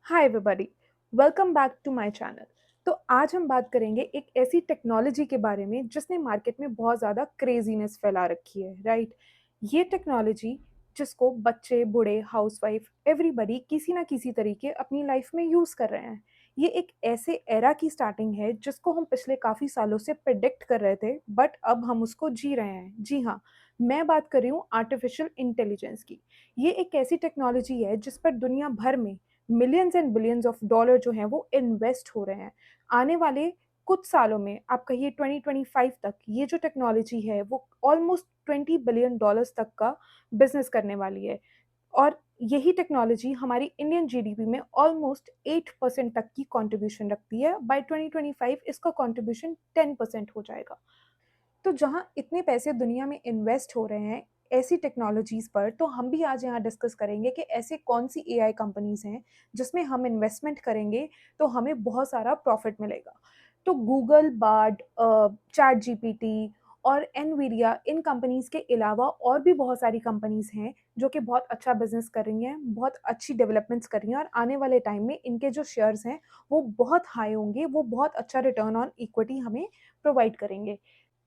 Hi everybody, welcome back to my channel. तो आज हम बात करेंगे एक ऐसी टेक्नोलॉजी के बारे में जिसने मार्केट में बहुत ज़्यादा क्रेजीनेस फैला रखी है, राइट? ये टेक्नोलॉजी जिसको बच्चे, बूढ़े, हाउसवाइफ, एवरीबॉडी किसी ना किसी तरीके अपनी लाइफ में यूज़ कर रहे हैं। ये एक ऐसे एरा की स्टार्टिंग है जिसको हम पिछले काफ़ी सालों से प्रिडिक्ट कर रहे थे, बट अब हम उसको जी रहे हैं। जी हाँ, मैं बात कर रही हूँ आर्टिफिशियल इंटेलिजेंस की। ये एक ऐसी टेक्नोलॉजी है जिस पर दुनिया भर में millions and billions of dollar जो हैं वो इन्वेस्ट हो रहे हैं। आने वाले कुछ सालों में आप कहिए 2025 तक ये जो टेक्नोलॉजी है वो ऑलमोस्ट 20 बिलियन डॉलर्स तक का बिज़नेस करने वाली है। और यही टेक्नोलॉजी हमारी इंडियन जीडीपी में ऑलमोस्ट 8% तक की कंट्रीब्यूशन रखती है। बाय 2025 इसका कंट्रीब्यूशन 10% हो जाएगा। तो जहाँ इतने पैसे दुनिया में इन्वेस्ट हो रहे हैं ऐसी टेक्नोलॉजीज़ पर, तो हम भी आज यहाँ डिस्कस करेंगे कि ऐसे कौन-सी एआई कंपनीज़ हैं, जिसमें हम इन्वेस्टमेंट करेंगे, तो हमें बहुत सारा प्रॉफ़िट मिलेगा। तो गूगल, बार्ड चैटजीपीटी और एनवीडिया इन कंपनीज़ के अलावा और भी बहुत सारी कंपनीज़ हैं, जो कि बहुत अच्छा बिज़नेस कर रही हैं, बहुत अच्छी डेवलपमेंट्स कर रही हैं और आने वाले टाइम में इनके जो शेयर्स हैं, वो बहुत हाई होंगे, वो बहुत अच्छा रिटर्न ऑन इक्विटी हमें प्रोवाइड करेंगे।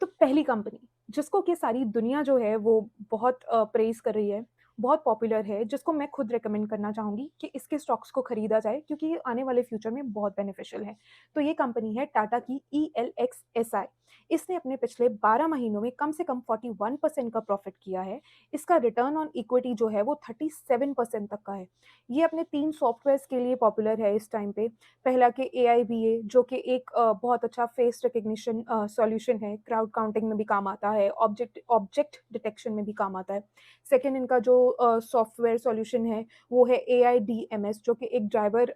तो पहली कंपनी जिसको कि सारी दुनिया जो है वो बहुत प्रेज़ कर रही है, बहुत पॉपुलर है, जिसको मैं खुद रिकमेंड करना चाहूँगी कि इसके स्टॉक्स को खरीदा जाए क्योंकि ये आने वाले फ्यूचर में बहुत बेनिफिशियल है। तो ये कंपनी है टाटा की ELXSI। इसने अपने पिछले 12 महीनों में कम से कम 41% का प्रॉफ़िट किया है। इसका रिटर्न ऑन इक्विटी जो है वो 37% तक का है। ये अपने 3 सॉफ्टवेयर्स के लिए पॉपुलर है इस टाइम पे। पहला कि एआईबीए जो कि एक बहुत अच्छा फेस रिकग्निशन सॉल्यूशन है, क्राउड काउंटिंग में भी काम आता है, ऑब्जेक्ट ऑब्जेक्ट डिटेक्शन में भी काम आता है। सेकंड इनका जो सॉफ्टवेयर सॉल्यूशन है, वो है एआईडीएमएस जो कि एक ड्राइवर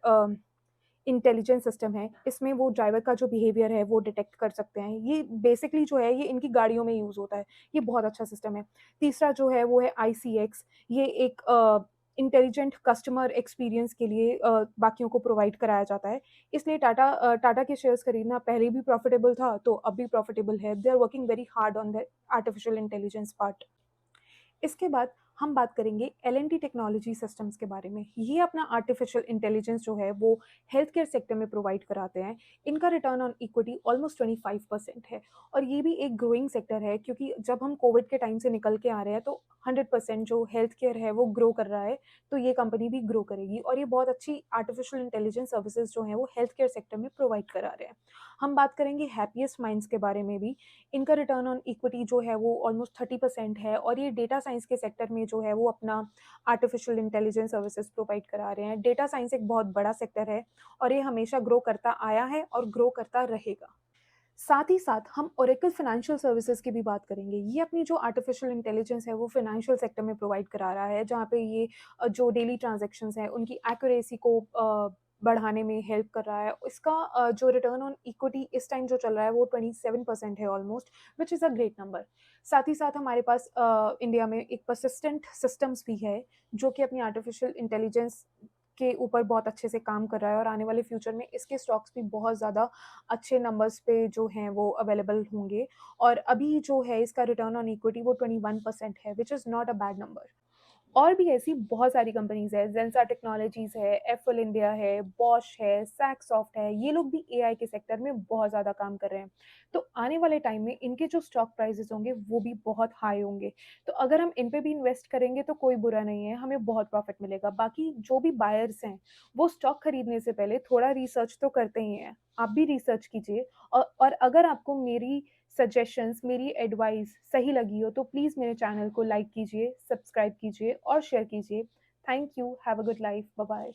इंटेलिजेंस सिस्टम है। इसमें वो ड्राइवर का जो बिहेवियर है, वो डिटेक्ट कर सकते हैं। ये बेसिकली जो है, ये इनकी गाड़ियों में यूज़ होता है। ये बहुत अच्छा सिस्टम है। तीसरा जो है, वो है आईसीएक्स। ये एक इंटेलिजेंट कस्टमर एक्सपीरियंस के लिए बाकियों को प्रोवाइड कराया जाता है। इसलिए टाटा के शेयर्स खरीदना पहले भी प्रॉफिटेबल था, तो अब भी प्रॉफिटेबल है। They are working very hard on the artificial intelligence part. इसके बाद हम बात करेंगे एल&टी टेक्नोलॉजी सिस्टम्स के बारे में। ये अपना आर्टिफिशियल इंटेलिजेंस जो है वो हेल्थ केयर सेक्टर में प्रोवाइड कराते हैं। इनका रिटर्न ऑन इक्विटी ऑलमोस्ट 25% है और ये भी एक ग्रोइंग सेक्टर है क्योंकि जब हम कोविड के टाइम से निकल के आ रहे हैं तो 100% जो हेल्थ केयर है वो ग्रो कर रहा है, तो ये कंपनी भी ग्रो करेगी और ये बहुत अच्छी आर्टिफिशियल इंटेलिजेंस सर्विसेज जो हैं वो हेल्थ केयर सेक्टर में प्रोवाइड करा रहे हैं। हम बात करेंगे हैप्पीएस्ट माइंड्स के बारे में भी। इनका रिटर्न ऑन इक्विटी जो है वो ऑलमोस्ट 30% है और ये डेटा साइंस के सेक्टर में जो है वो अपना आर्टिफिशियल इंटेलिजेंस सर्विसेज प्रोवाइड करा रहे हैं। डेटा साइंस एक बहुत बड़ा सेक्टर है और ये हमेशा ग्रो करता आया है और ग्रो करता रहेगा। साथ ही साथ हम ओरेकल फाइनेंशियल सर्विसेज की भी बात करेंगे। ये अपनी जो आर्टिफिशियल इंटेलिजेंस है वो फाइनेंशियल सेक्टर में प्रोवाइड करा रहा है, जहाँ पे ये जो डेली ट्रांजैक्शंस हैं उनकी एक्यूरेसी को बढ़ाने में हेल्प कर रहा है। इसका जो रिटर्न ऑन इक्विटी इस टाइम जो चल रहा है वो 27% है almost, which is a great number. साथ ही साथ हमारे पास इंडिया में एक पर्सिस्टेंट सिस्टम्स भी है, जो कि अपनी आर्टिफिशियल इंटेलिजेंस के ऊपर बहुत अच्छे से काम कर रहा है और आने वाले फ्यूचर में इसके स्टॉक्स भी बहुत ज़्यादा अच्छे नंबर्स पे जो हैं वो अवेलेबल होंगे और अभी जो है इसका रिटर्न ऑन इक्विटी वो 21% है, which is not a bad number. और भी ऐसी बहुत सारी कंपनीज़ है, ज़ेंसा टेक्नोलॉजीज़ है, एफल इंडिया है, बॉश है, सैकसॉफ्ट है, ये लोग भी एआई के सेक्टर में बहुत ज़्यादा काम कर रहे हैं। तो आने वाले टाइम में इनके जो स्टॉक प्राइसेज़ होंगे वो भी बहुत हाई होंगे। तो अगर हम इन पे भी इन्वेस्ट करेंगे तो कोई बुरा नहीं है, हमें बहुत प्रॉफ़िट मिलेगा। बाकी जो भी बायर्स हैं, वो स्टॉक खरीदने से पहले थोड़ा रिसर्च तो करते ही हैं। आप भी रिसर्च कीजिए और अगर आपको मेरी सजेशंस, मेरी एडवाइस सही लगी हो तो प्लीज़ मेरे चैनल को लाइक कीजिए, सब्सक्राइब कीजिए और शेयर कीजिए। Thank you, have a good life, bye bye.